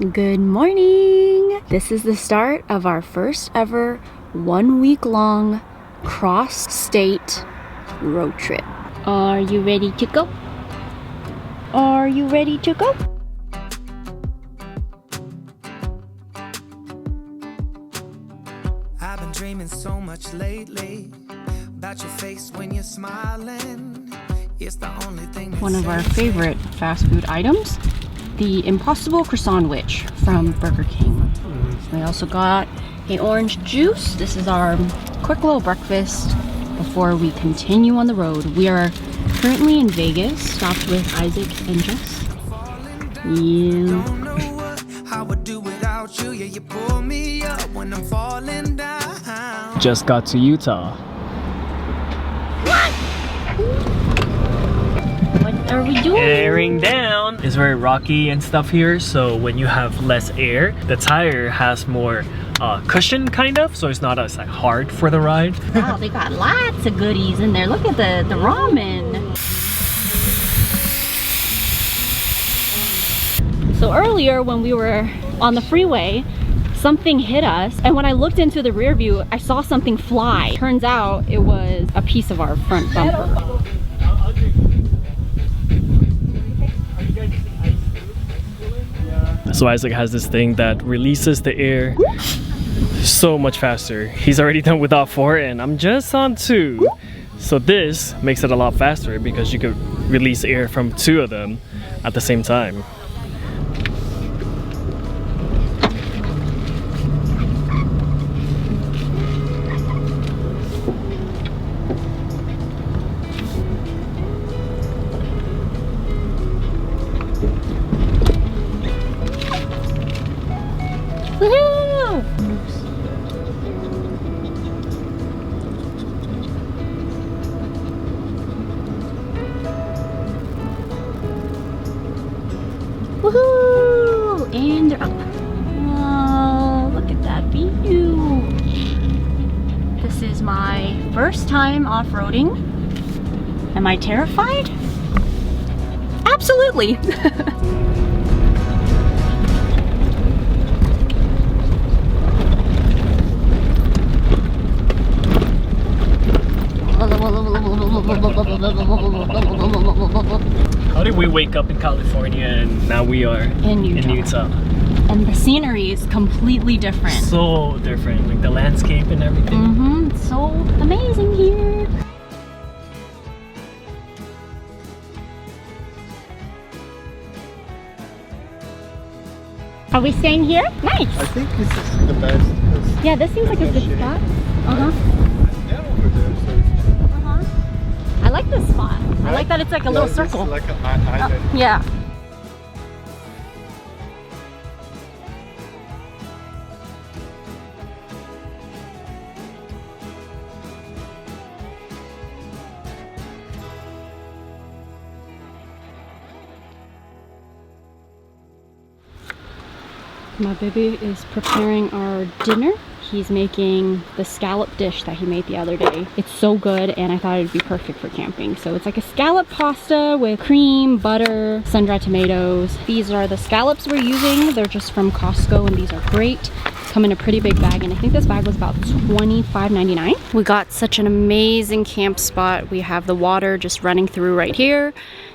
Good morning! This is the start of our first ever 1 week long cross-state road trip. Are you ready to go? Are you ready to go? I've been dreaming so much lately about your face when you're smiling. It's the only thing. One of our favorite fast food items, the Impossible Croissant Witch from Burger King. We also got a orange juice. This is our quick little breakfast before we continue on the road. We are currently in Vegas, stopped with Isaac and Jess. Yeah. Just got to Utah. What are we doing? Airing down. It's very rocky and stuff here, so when you have less air, the tire has more cushion kind of, so it's not as like hard for the ride. Wow, they got lots of goodies in there. Look at the ramen. So earlier when we were on the freeway, something hit us, and when I looked into the rear view, I saw something fly. Turns out it was a piece of our front bumper. So Isaac has this thing that releases the air so much faster. He's already done without 4 and I'm just on 2. So this makes it a lot faster because you could release air from 2 of them at the same time. Woohoo! Woohoo! And they're up. Oh, look at that view. This is my first time off-roading. Am I terrified? Absolutely. How did we wake up in California and now we are in Utah? And the scenery is completely different. So different, like the landscape and everything. It's so amazing here. Are we staying here? Nice. I think this is the best. Yeah, this seems like a good spot. They're over there, so I like this spot. Right? I like that it's like a little circle. Like an island. Yeah. My baby is preparing our dinner. He's making the scallop dish that he made the other day. It's so good and I thought it'd be perfect for camping. So it's like a scallop pasta with cream, butter, sun-dried tomatoes. These are the scallops we're using. They're just from Costco and these are great. Come in a pretty big bag and I think this bag was about $25.99. We got such an amazing camp spot. We have the water just running through right here.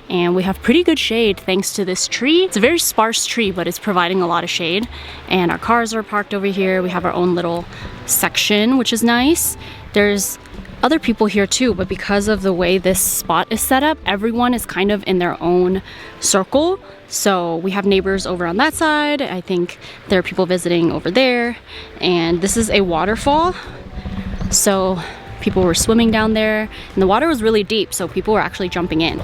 And we have pretty good shade thanks to this tree. It's a very sparse tree, but it's providing a lot of shade. And our cars are parked over here. We have our own little section, which is nice. There's other people here too, but because of the way this spot is set up, everyone is kind of in their own circle. So we have neighbors over on that side. I think there are people visiting over there. And this is a waterfall. So people were swimming down there and the water was really deep. So people were actually jumping in.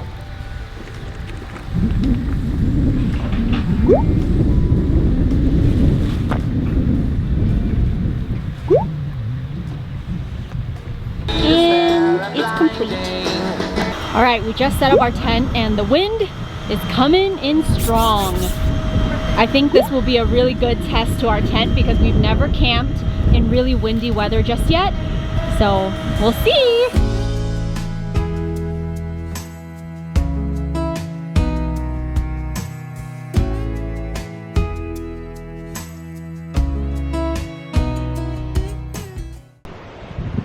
And it's complete. All right, we just set up our tent and the wind is coming in strong. I think this will be a really good test to our tent because we've never camped in really windy weather just yet. So we'll see.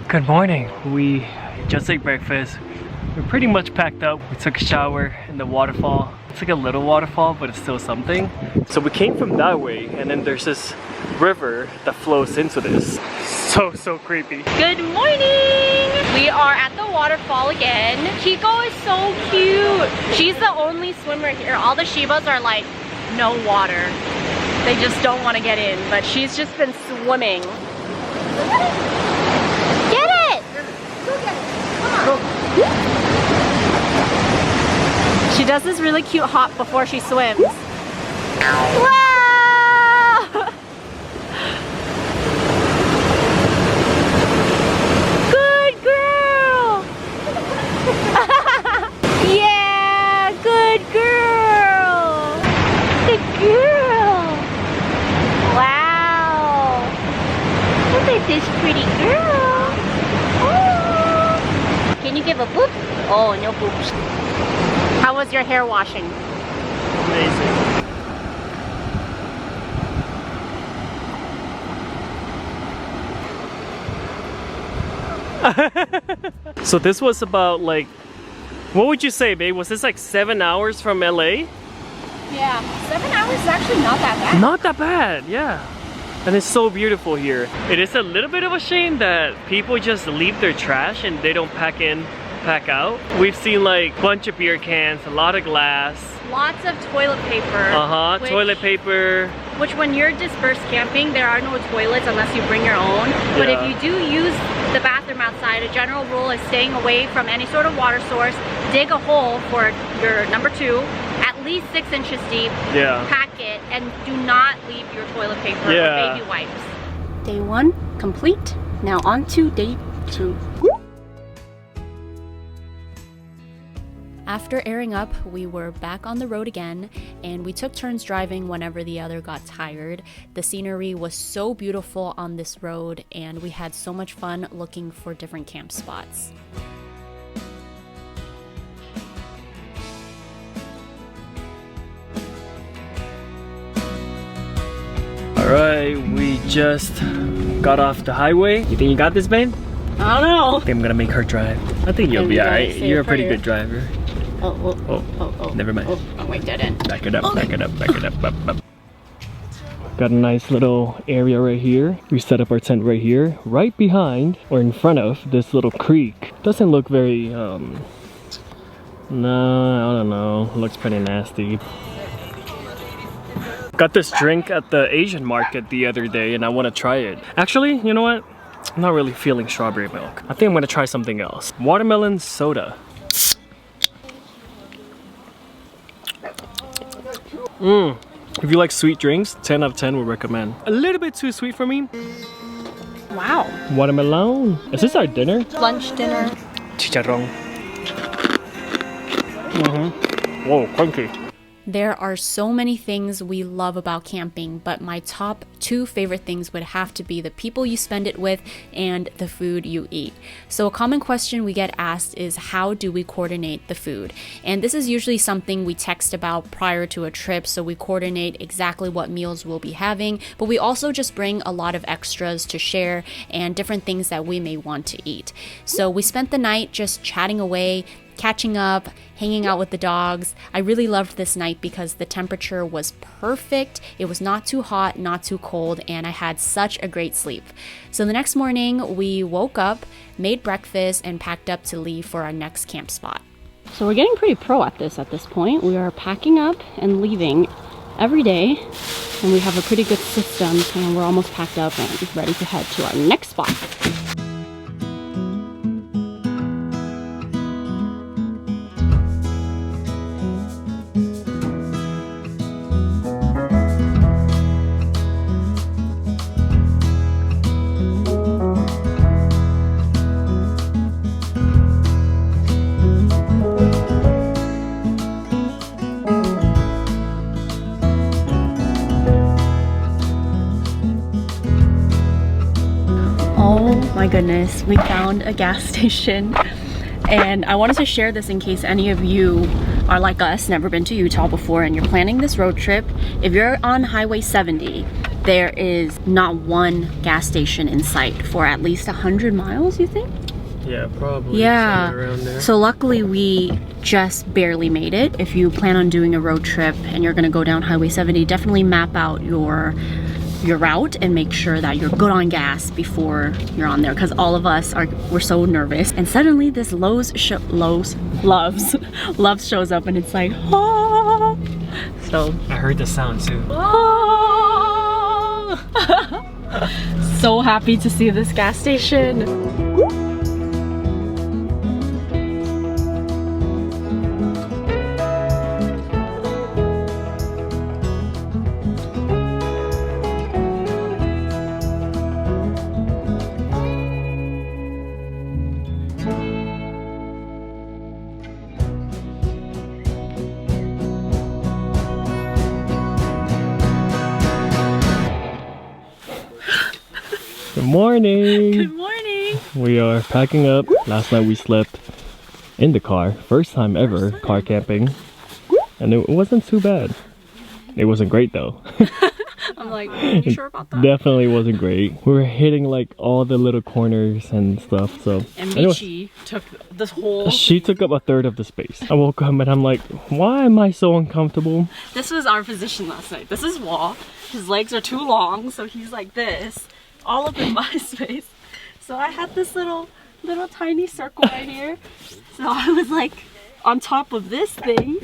Good morning. We just ate breakfast. We're pretty much packed up. We took a shower in the waterfall. It's like a little waterfall, but it's still something. So we came from that way, and then there's this river that flows into this. So creepy. Good morning! We are at the waterfall again. Kiko is so cute. She's the only swimmer here. All the Shibas are like, no water. They just don't want to get in, but she's just been swimming. Get it! Go get it. Come on. She does this really cute hop before she swims. Wow! Good girl! Yeah, good girl! Good girl! Wow! Look at this pretty girl! Oh. Can you give a boop? Oh, no boops. How was your hair washing? Amazing. So this was about like, what would you say, babe? Was this like 7 hours from LA? Yeah, 7 hours is actually not that bad. Not that bad, yeah. And it's so beautiful here. It is a little bit of a shame that people just leave their trash and they don't pack in, pack out. We've seen like a bunch of beer cans, a lot of glass. Lots of toilet paper. Toilet paper. Which when you're dispersed camping, there are no toilets unless you bring your own. But if you do use the bathroom outside, a general rule is staying away from any sort of water source. Dig a hole for your number 2, at least 6 inches deep. Yeah. Pack it and do not leave your toilet paper or baby wipes. Day 1 complete. Now on to day 2. After airing up, we were back on the road again, and we took turns driving whenever the other got tired. The scenery was so beautiful on this road, and we had so much fun looking for different camp spots. Alright, we just got off the highway. You think you got this, babe? I don't know. I think I'm gonna make her drive. I think you'll be alright. You're a pretty good driver. Oh. Never mind. Oh, I didn't. Back it up, back it up, back it up, up. Got a nice little area right here. We set up our tent right here, right behind or in front of this little creek. Doesn't look very, no, I don't know. Looks pretty nasty. Got this drink at the Asian market the other day and I want to try it. Actually, you know what? I'm not really feeling strawberry milk. I think I'm going to try something else. Watermelon soda. If you like sweet drinks, 10 out of 10 would recommend. A little bit too sweet for me. Wow. Watermelon. Is this our dinner? Lunch dinner. Chicharrón. Whoa, crunchy. There are so many things we love about camping, but my top 2 favorite things would have to be the people you spend it with and the food you eat. So a common question we get asked is, how do we coordinate the food? And this is usually something we text about prior to a trip, so we coordinate exactly what meals we'll be having, but we also just bring a lot of extras to share and different things that we may want to eat. So we spent the night just chatting away, catching up, hanging out with the dogs. I really loved this night because the temperature was perfect. It was not too hot, not too cold, and I had such a great sleep. So the next morning, we woke up, made breakfast, and packed up to leave for our next camp spot. So we're getting pretty pro at this point. We are packing up and leaving every day, and we have a pretty good system, and we're almost packed up and ready to head to our next spot. My goodness, we found a gas station, and I wanted to share this in case any of you are like us, never been to Utah before, and you're planning this road trip. If you're on Highway 70, there is not one gas station in sight for at least 100 miles, you think? Yeah, probably. Yeah. Somewhere around there. So luckily we just barely made it. If you plan on doing a road trip and you're gonna go down Highway 70, definitely map out your route and make sure that you're good on gas before you're on there, because all of us we're so nervous. And suddenly this Loves shows up and it's like, oh. So I heard the sound too. oh. So happy to see this gas station. Good morning. Good morning. We are packing up. Last night we slept in the car. First time ever car camping. And it wasn't too bad. It wasn't great though. I'm like, are you sure about that? Definitely wasn't great. We were hitting like all the little corners and stuff, so. And Anyway, Michi took this whole... she took up a third of the space. I woke up and I'm like, why am I so uncomfortable? This was our position last night. This is Wall. His legs are too long, so he's like this, all up in my space. So I had this little tiny circle right here. So I was like on top of this thing,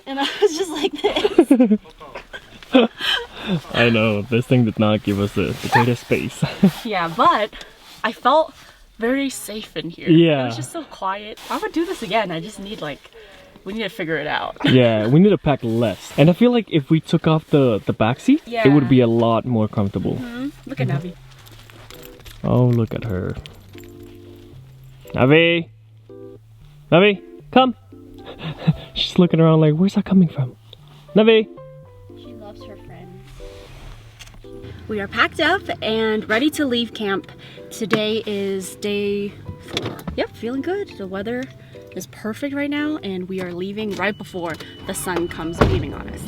and I was just like this. I know, this thing did not give us the greatest space. Yeah, but I felt very safe in here. Yeah. It was just so quiet. I would do this again. I just need we need to figure it out. Yeah, we need to pack less. And I feel like if we took off the back seat, Yeah. it would be a lot more comfortable. Look at Navi. Oh, look at her. Navi! Navi, come! She's looking around like, where's that coming from? Navi! She loves her friends. We are packed up and ready to leave camp. Today is day 4. Yep, feeling good. The weather is perfect right now and we are leaving right before the sun comes beaming on us.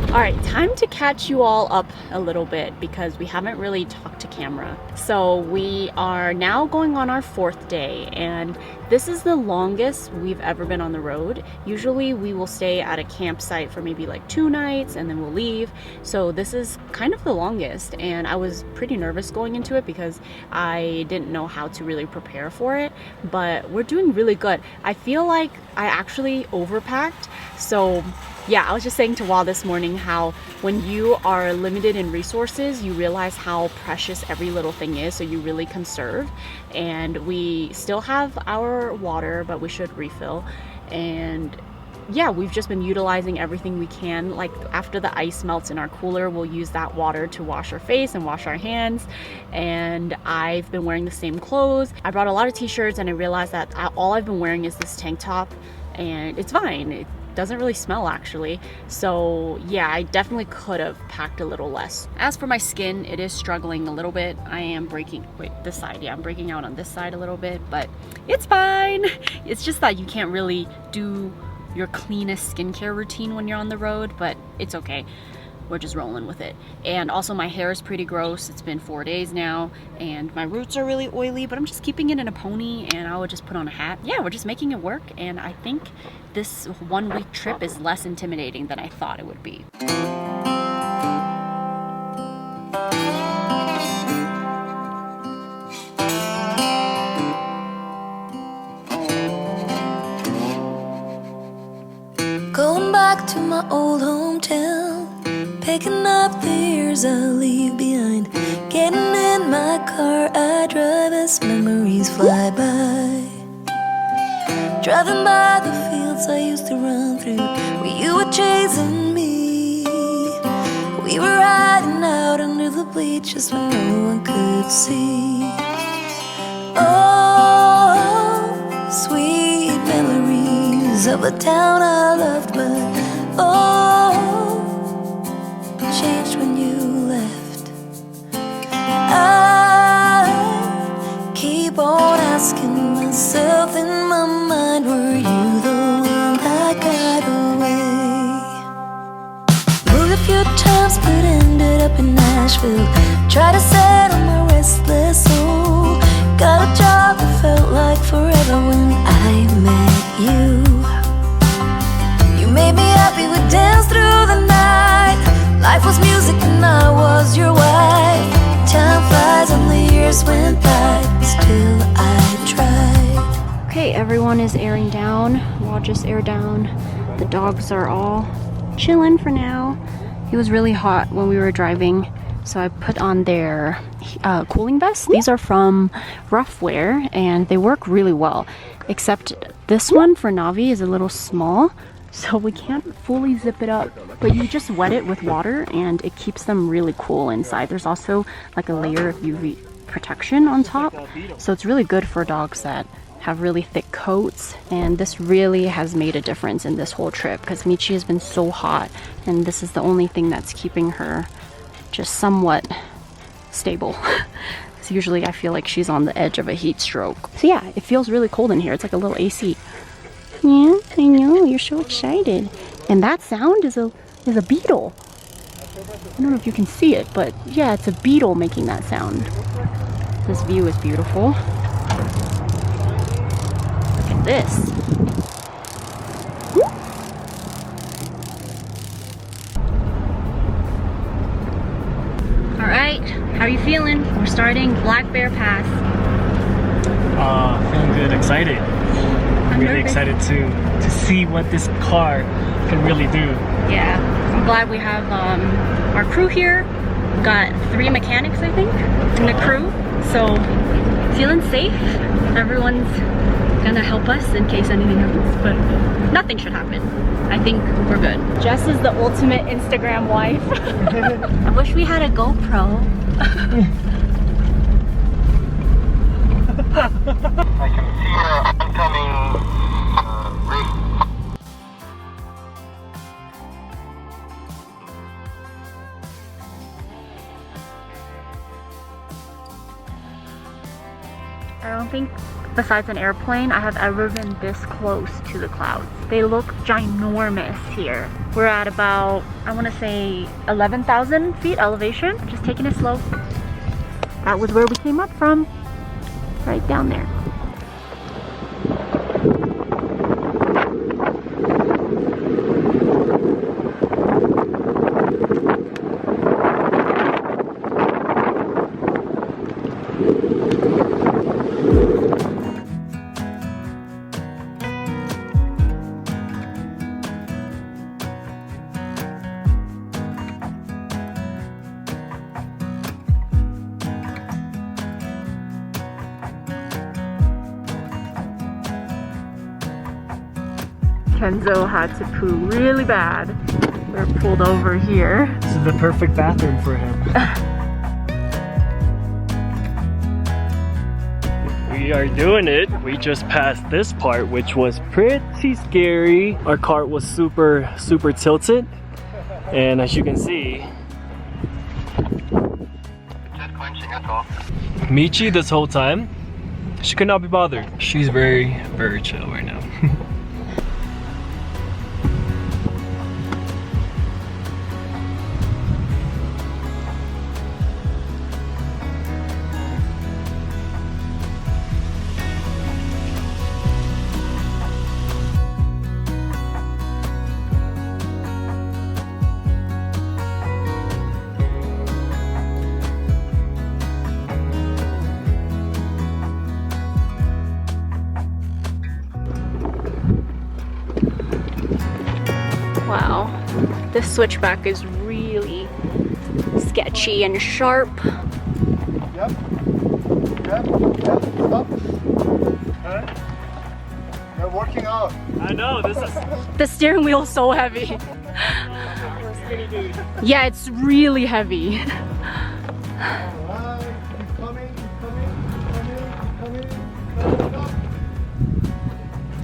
Alright, time to catch you all up a little bit because we haven't really talked to camera. So we are now going on our 4th day and this is the longest we've ever been on the road. Usually we will stay at a campsite for maybe like 2 nights and then we'll leave. So this is kind of the longest and I was pretty nervous going into it because I didn't know how to really prepare for it, but we're doing really good. I feel like I actually overpacked. So yeah, I was just saying to Wall this morning how when you are limited in resources, you realize how precious every little thing is, so you really conserve. And we still have our water, but we should refill. And yeah, we've just been utilizing everything we can. Like after the ice melts in our cooler, we'll use that water to wash our face and wash our hands. And I've been wearing the same clothes. I brought a lot of t-shirts and I realized that all I've been wearing is this tank top and it's fine. It doesn't really smell actually. So yeah, I definitely could have packed a little less. As for my skin, it is struggling a little bit. I am breaking, wait, this side, yeah, I'm breaking out on this side a little bit, but it's fine. It's just that you can't really do your cleanest skincare routine when you're on the road, but it's okay. We're just rolling with it. And also my hair is pretty gross. It's been 4 days now and my roots are really oily, but I'm just keeping it in a pony and I would just put on a hat. Yeah, we're just making it work and I think this 1 week trip is less intimidating than I thought it would be. Going back to my old hometown, picking up the years I leave behind. Getting in my car, I drive as memories fly by. Driving by the fields I used to run through, where you were chasing me. We were riding out under the bleachers when no one could see. Oh, sweet memories of a town I loved, but oh, changed when you left. I asking myself in my mind, were you the one that got away? Moved a few times but ended up in Nashville. Tried to settle my restless soul. Got a job that felt like forever when I met you. You made me happy, we danced through the night. Life was music and I was your wife. Time flies and the years went by, still I tried. Okay, everyone is airing down. We'll just air down. The dogs are all chilling for now. It was really hot when we were driving, so I put on their cooling vests. These are from Roughwear and they work really well, except this one for Navi is a little small, so we can't fully zip it up, but you just wet it with water and it keeps them really cool inside. There's also like a layer of UV protection on top, so it's really good for dogs that have really thick coats, and this really has made a difference in this whole trip because Michi has been so hot and this is the only thing that's keeping her just somewhat stable. So usually I feel like she's on the edge of a heat stroke. So yeah, it feels really cold in here. It's like a little AC. Yeah, I know, you're so excited. And that sound is a beetle. I don't know if you can see it, but yeah, it's a beetle making that sound. This view is beautiful. Look at this. Alright, how are you feeling? We're starting Black Bear Pass. Feeling good, excited. I'm really nervous. excited to see what this car can really do. Yeah, I'm glad we have our crew here. We've got 3 mechanics, I think, in the crew. So, feeling safe. Everyone's gonna help us in case anything happens, but nothing should happen. I think we're good. Jess is the ultimate Instagram wife. I wish we had a GoPro. I can see oncoming rig. I don't think, besides an airplane, I have ever been this close to the clouds. They look ginormous here. We're at about, I want to say 11,000 feet elevation. Just taking it slow. That was where we came up from. Right down there. Kenzo had to poo really bad. We're pulled over here. This is the perfect bathroom for him. We are doing it. We just passed this part, which was pretty scary. Our cart was super tilted, and as you can see, Just quenching, that's all. Michi this whole time, she could not be bothered. She's very chill right now. Wow, this switchback is really sketchy and sharp. Yep. Stop. Huh? You're working out. I know, this is The steering wheel's so heavy. Yeah, it's really heavy. Alright, keep coming.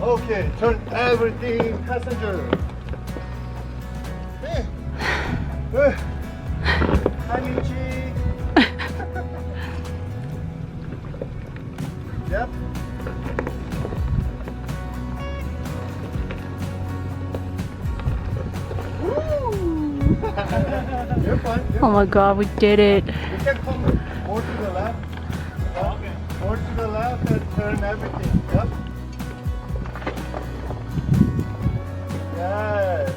Okay, turn everything passenger. Hi, Michi. Yep. Oh my god, we did it. You can come more to the left. Okay. More to the left and turn everything. Yep. Yes.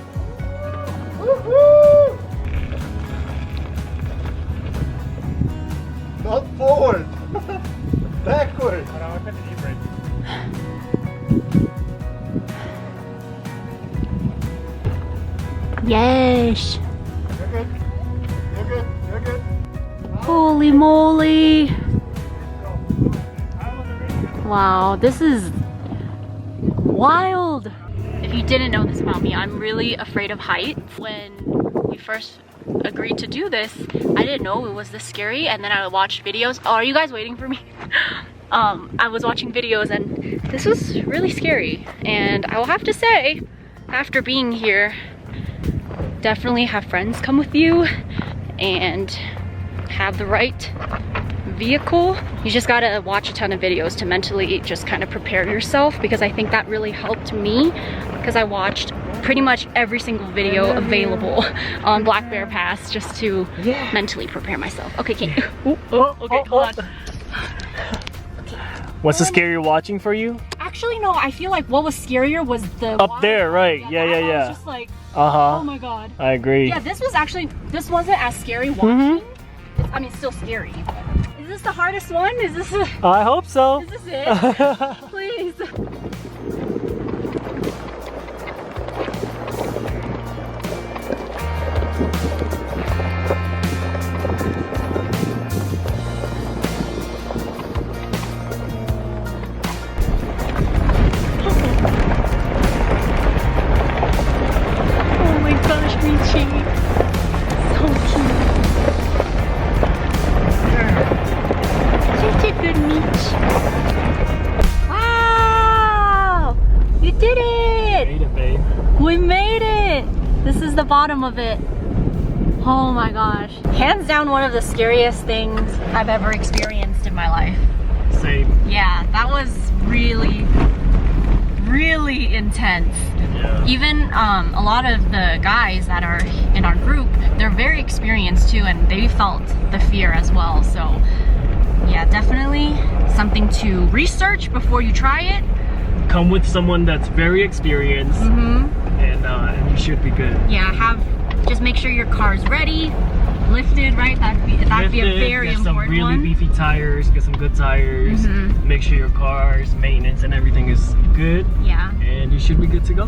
Woohoo! Not forward. Backward. Yes. You're good. You're good. You're good. Holy moly. Wow, this is wild. If you didn't know this about me, I'm really afraid of heights. When we first agreed to do this, I didn't know it was this scary, and then I watched videos. Oh, are you guys waiting for me? I was watching videos and this was really scary, and I will have to say, after being here, definitely have friends come with you and have the right vehicle. You just gotta watch a ton of videos to mentally just kind of prepare yourself, because I think that really helped me, because I watched pretty much every single video available on Black Bear Pass just to mentally prepare myself. Okay, okay, okay, hold on. What's the scarier watching for you? Actually, no, I feel like what was scarier was the Up water. there, right? Yeah. I was just like, Uh-huh. oh my god. I agree. Yeah, this wasn't as scary watching. I mean, still scary. But is this the hardest one? Is this I hope so. Is this it? Please. Oh my gosh, Michi. So cute. Such a good Mitch. Wow! You did it! Made it, babe. We made it! This is the bottom of it. Oh my gosh. Hands down one of the scariest things I've ever experienced in my life. Same. Yeah, that was really, really intense. Yeah. Even a lot of the guys that are in our group, they're very experienced too, and they felt the fear as well. So yeah, definitely something to research before you try it. Come with someone that's very experienced, and you should be good. Yeah, just make sure your car's ready, lifted, right? That'd be a very get important some really one. beefy tires, get some good tires, make sure your car's maintenance and everything is good, Yeah. and you should be good to go.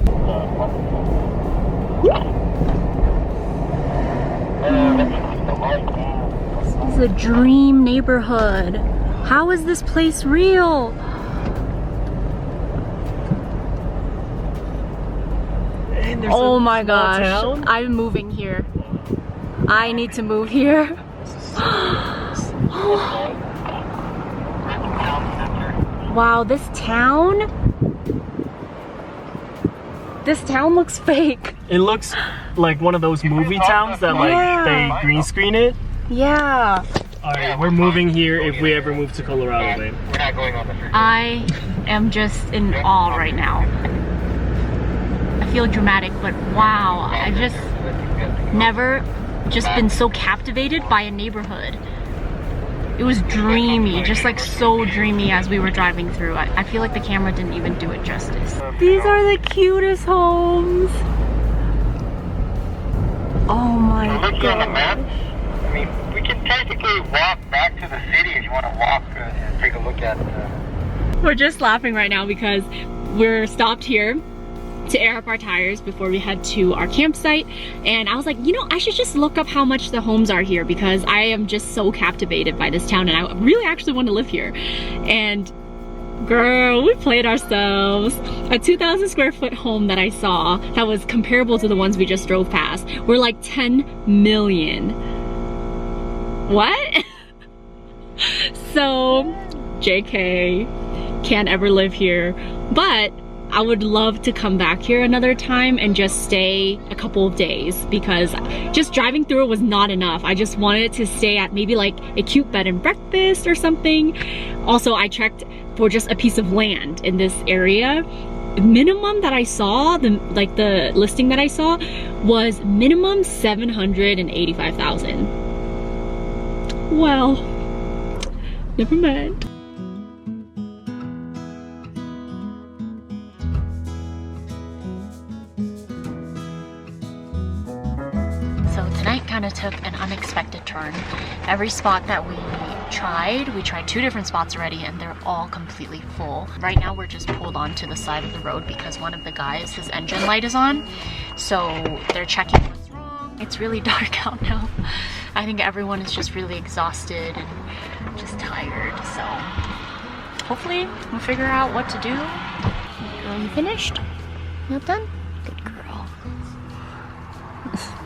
This is a dream neighborhood. How is this place real? And there's Oh a my small gosh, town. I'm moving here. I need to move here. Wow, this town looks fake. It looks like one of those movie towns that like they green screen it. Yeah. Alright, we're moving here if we ever move to Colorado, babe. I am just in awe right now. I feel dramatic, but wow, I've just never just been so captivated by a neighborhood. It was dreamy, just like so dreamy as we were driving through. I feel like the camera didn't even do it justice. These are the cutest homes. Oh my god. Looking on the map, I mean, we can technically walk back to the city if you want to walk and take a look at We're just laughing right now because we're stopped here to air up our tires before we head to our campsite, and I was like, you know, I should just look up how much the homes are here, because I am just so captivated by this town and I really actually want to live here. And girl, we played ourselves. A 2,000 square foot home that I saw that was comparable to the ones we just drove past were like 10 million. What? So JK, can't ever live here, but I would love to come back here another time and just stay a couple of days, because just driving through it was not enough. I just wanted to stay at maybe like a cute bed and breakfast or something. Also, I checked for just a piece of land in this area. Minimum that I saw, the listing that I saw was minimum $785,000. Well, never mind. So tonight kind of took an unexpected turn. Every spot that we tried 2 different spots already, and they're all completely full. Right now we're just pulled onto the side of the road because one of the guys, his engine light is on. So they're checking what's wrong. It's really dark out now. I think everyone is just really exhausted and just tired. So hopefully we'll figure out what to do. Girl, you finished? You done? Good girl.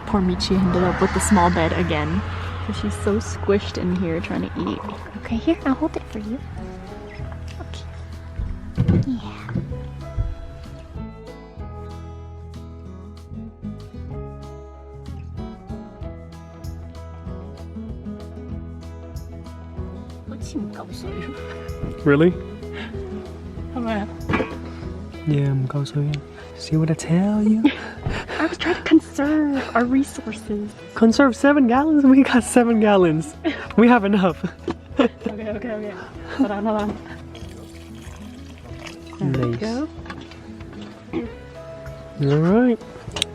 Poor Michi ended up with the small bed again. So she's so squished in here trying to eat. Okay, here, I'll hold it for you. Okay. Yeah. Really? Alright. Yeah, I'm going to see what I tell you. I was trying to conserve our resources. Conserve 7 gallons? We got 7 gallons. We have enough. Okay. Hold on. There we go. Alright.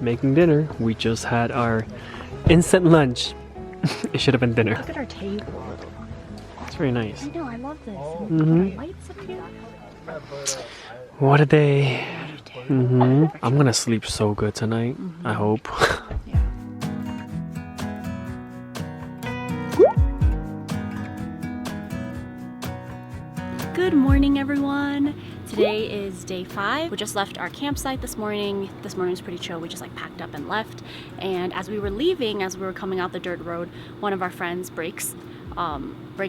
Making dinner. We just had our instant lunch. It should have been dinner. Look at our table. It's very nice. I know, I love this. Mhm. Lights up here. What a day. I'm gonna sleep so good tonight. I hope. Yeah. Good morning, everyone. Today is day 5. We just left our campsite this morning. This morning was pretty chill. We just like packed up and left. And as we were leaving, as we were coming out the dirt road, one of our friends' brake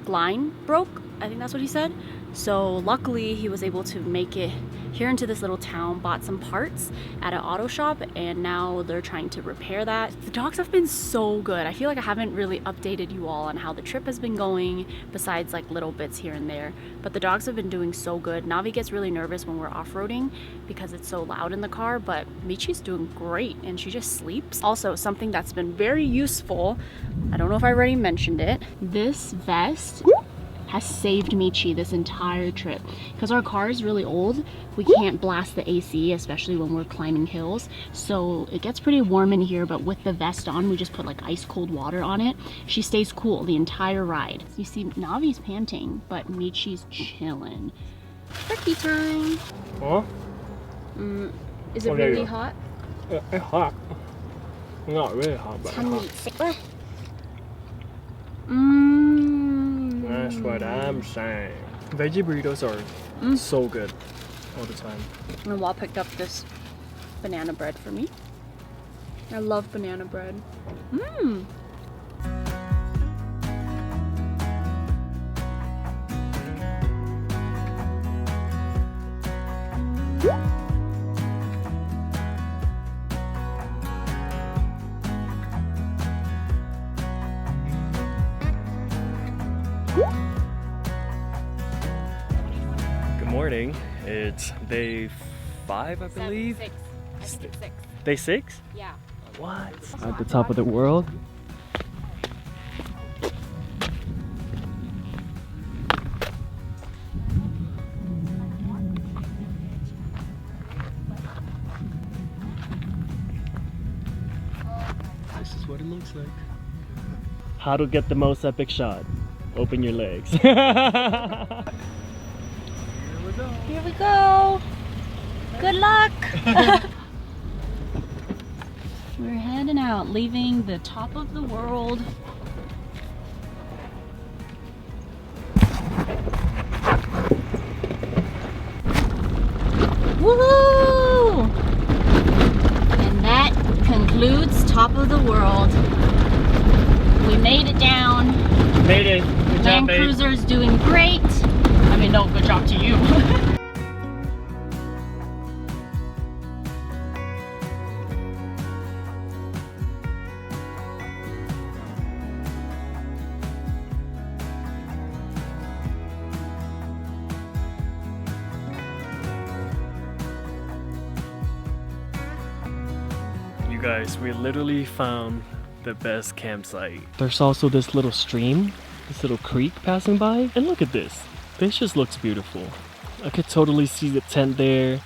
line broke. I think that's what he said. So luckily he was able to make it here into this little town, bought some parts at an auto shop, and now they're trying to repair that. The dogs have been so good. I feel like I haven't really updated you all on how the trip has been going, besides like little bits here and there, but the dogs have been doing so good. Navi gets really nervous when we're off-roading because it's so loud in the car, but Michi's doing great and she just sleeps. Also, something that's been very useful, I don't know if I already mentioned it, this vest has saved Michi this entire trip. Because our car is really old, we can't blast the AC, especially when we're climbing hills. So it gets pretty warm in here, but with the vest on, we just put like ice cold water on it. She stays cool the entire ride. You see, Navi's panting, but Michi's chilling. Turkey time. Huh? Is it really hot? It's hot. Not really hot, but hot. That's what I'm saying. Veggie burritos are so good all the time. And Wall picked up this banana bread for me. I love banana bread. Morning. It's day 5, I believe. 6. Day 6? Yeah. What? At the top of the world. This is what it looks like. How to get the most epic shot. Open your legs. Here we go. Good luck. We're heading out, leaving the top of the world. Woohoo! And that concludes top of the world. We made it down. Made it. Good job, Land babe. Cruiser's doing great. I mean, no, good job to you. You guys, we literally found the best campsite. There's also this little stream this little creek passing by. And look at this. This just looks beautiful. I could totally see the tent there.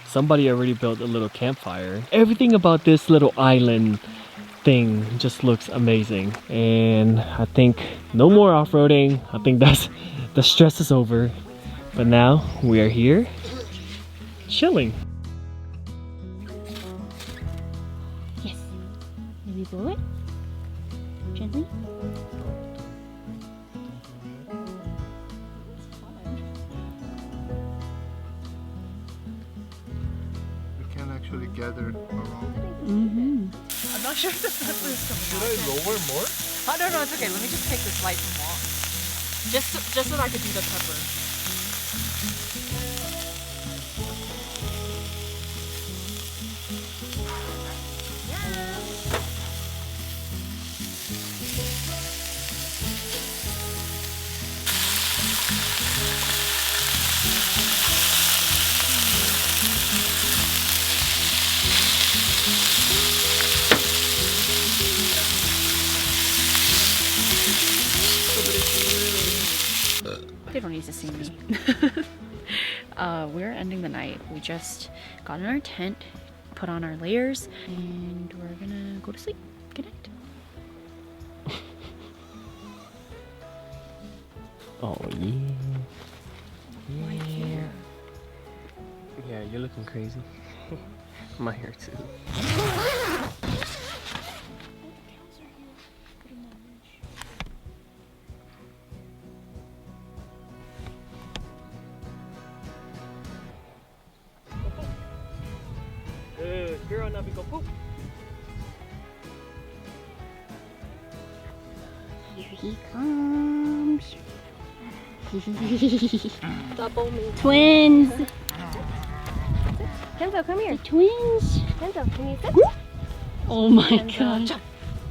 Somebody already built a little campfire. Everything about this little island thing just looks amazing. And I think no more off-roading. I think the stress is over. But now we are here chilling. Yes. Maybe blow it gently. We can actually gather around. I'm not sure if the pepper is coming Should I lower more? out. Oh, no, it's okay. Let me just take this light from wall. Just so that I could do the pepper. They don't need to see me. We're ending the night. We just got in our tent, put on our layers, and we're gonna go to sleep. Good night. Oh yeah. Yeah. Yeah, you're looking crazy. My hair too. Good girl, now we go poop. Here he comes. Double me. Twins. Kenzo, come here. Twins. Kenzo, can you sit? Oh my Kenzo, god. jump,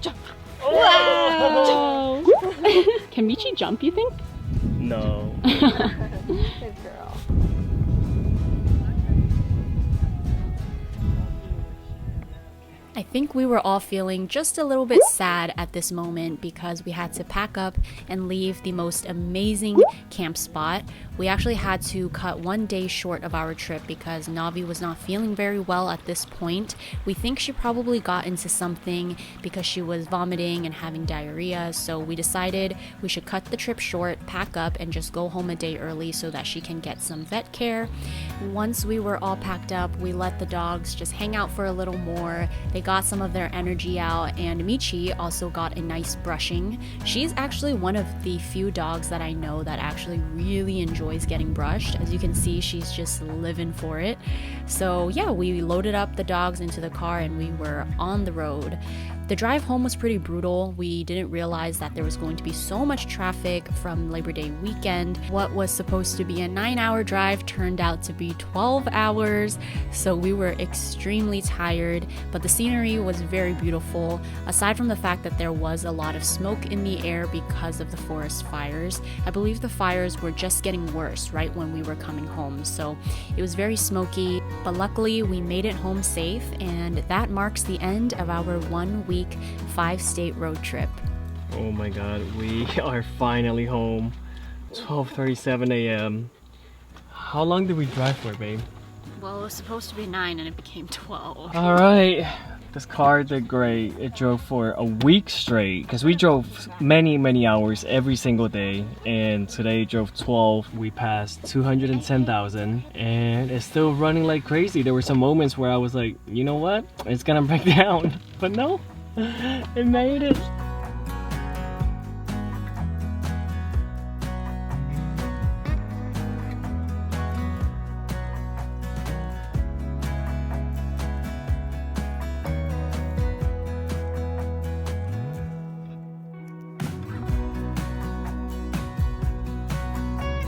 jump. Wow. Can Michi jump, you think? No. Good girl. I think we were all feeling just a little bit sad at this moment because we had to pack up and leave the most amazing camp spot. We actually had to cut 1 day short of our trip because Navi was not feeling very well at this point. We think she probably got into something because she was vomiting and having diarrhea, so we decided we should cut the trip short, pack up, and just go home a day early so that she can get some vet care. Once we were all packed up, we let the dogs just hang out for a little more. They got some of their energy out, and Michi also got a nice brushing. She's actually one of the few dogs that I know that actually really enjoys getting brushed. As you can see, she's just living for it. So yeah, we loaded up the dogs into the car and we were on the road. The drive home was pretty brutal. We didn't realize that there was going to be so much traffic from Labor Day weekend. What was supposed to be a 9-hour drive turned out to be 12 hours. So we were extremely tired, but the scenery was very beautiful. Aside from the fact that there was a lot of smoke in the air because of the forest fires, I believe the fires were just getting worse right when we were coming home. So it was very smoky, but luckily we made it home safe, and that marks the end of our 1 week 5-state road trip. Oh my god, we are finally home. 12:37 a.m. How long did we drive for, babe? Well, it was supposed to be 9 and it became 12. Alright, this car did great. It drove for a week straight because we drove many hours every single day, and today drove 12. We passed 210,000 and it's still running like crazy. There were some moments where I was like, you know what? It's gonna break down. But no, it made it.